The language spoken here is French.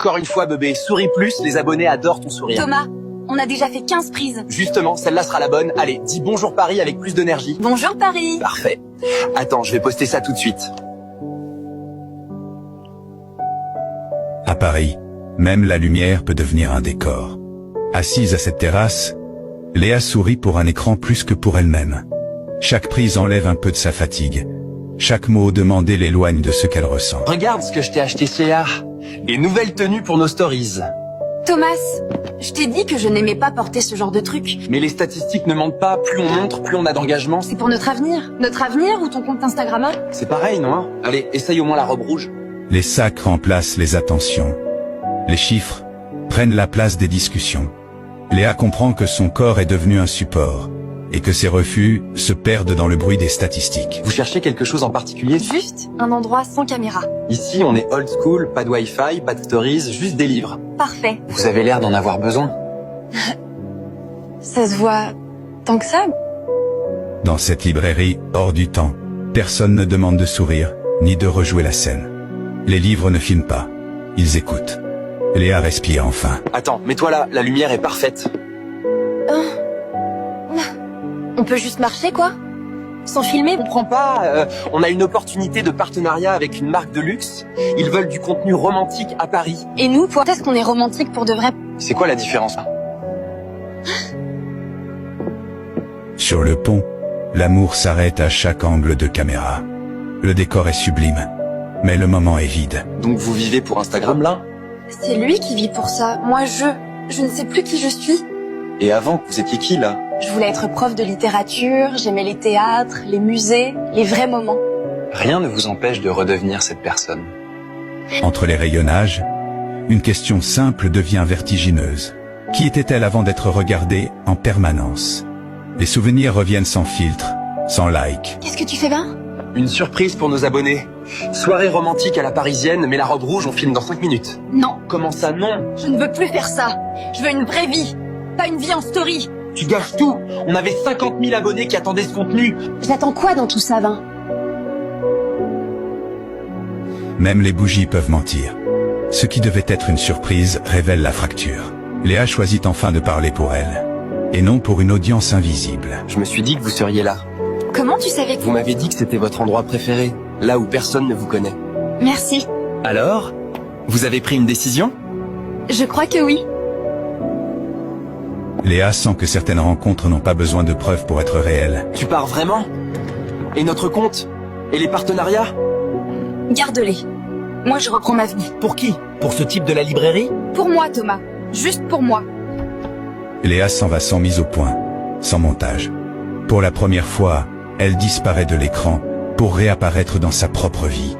Encore une fois, bébé, souris plus, les abonnés adorent ton sourire. Thomas, on a déjà fait 15 prises. Justement, celle-là sera la bonne. Allez, dis bonjour Paris avec plus d'énergie. Bonjour Paris. Parfait. Attends, je vais poster ça tout de suite. À Paris, même la lumière peut devenir un décor. Assise à cette terrasse, Léa sourit pour un écran plus que pour elle-même. Chaque prise enlève un peu de sa fatigue. Chaque mot demandé l'éloigne de ce qu'elle ressent. Regarde ce que je t'ai acheté chez Léa. Les nouvelles tenues pour nos stories. Thomas, je t'ai dit que je n'aimais pas porter ce genre de truc. Mais les statistiques ne mentent pas, plus on montre, plus on a d'engagement. C'est pour notre avenir. Notre avenir ou ton compte Instagram? C'est pareil, non? Allez, essaye au moins la robe rouge. Les sacs remplacent les attentions. Les chiffres prennent la place des discussions. Léa comprend que son corps est devenu un support, et que ses refus se perdent dans le bruit des statistiques. Vous cherchez quelque chose en particulier? Juste un endroit sans caméra. Ici, on est old school, pas de Wi-Fi, pas de stories, juste des livres. Parfait. Vous avez l'air d'en avoir besoin. Ça se voit tant que ça? Dans cette librairie, hors du temps, personne ne demande de sourire, ni de rejouer la scène. Les livres ne filment pas, ils écoutent. Léa respire enfin. Attends, mets-toi là, la lumière est parfaite. On peut juste marcher, quoi? Sans filmer? Je comprends pas, on a une opportunité de partenariat avec une marque de luxe. Ils veulent du contenu romantique à Paris. Et nous, quand est-ce qu'on est romantique pour de vrai? C'est quoi la différence là? Sur le pont, l'amour s'arrête à chaque angle de caméra. Le décor est sublime, mais le moment est vide. Donc vous vivez pour Instagram là? C'est lui qui vit pour ça. Moi, je ne sais plus qui je suis. Et avant, vous étiez qui là? Je voulais être prof de littérature, j'aimais les théâtres, les musées, les vrais moments. Rien ne vous empêche de redevenir cette personne. Entre les rayonnages, une question simple devient vertigineuse. Qui était-elle avant d'être regardée en permanence? Les souvenirs reviennent sans filtre, sans like. Qu'est-ce que tu fais là? Une surprise pour nos abonnés. Soirée romantique à la parisienne, mais la robe rouge on filme dans 5 minutes. Non, Comment ça non? je ne veux plus faire ça. Je veux une vraie vie, pas une vie en story. Tu gâches tout. On avait 50 000 abonnés qui attendaient ce contenu. J'attends quoi dans tout ça, Vin? Même les bougies peuvent mentir. Ce qui devait être une surprise révèle la fracture. Léa choisit enfin de parler pour elle, et non pour une audience invisible. Je me suis dit que vous seriez là. Comment tu savais que... Vous m'avez dit que c'était votre endroit préféré, là où personne ne vous connaît. Merci. Alors? Vous avez pris une décision? Je crois que oui. Léa sent que certaines rencontres n'ont pas besoin de preuves pour être réelles. Tu pars vraiment? Et notre compte? Et les partenariats? Garde-les. Moi, je reprends ma vie. Pour qui? Pour ce type de la librairie? Pour moi, Thomas. Juste pour moi. Léa s'en va sans mise au point, sans montage. Pour la première fois, elle disparaît de l'écran pour réapparaître dans sa propre vie.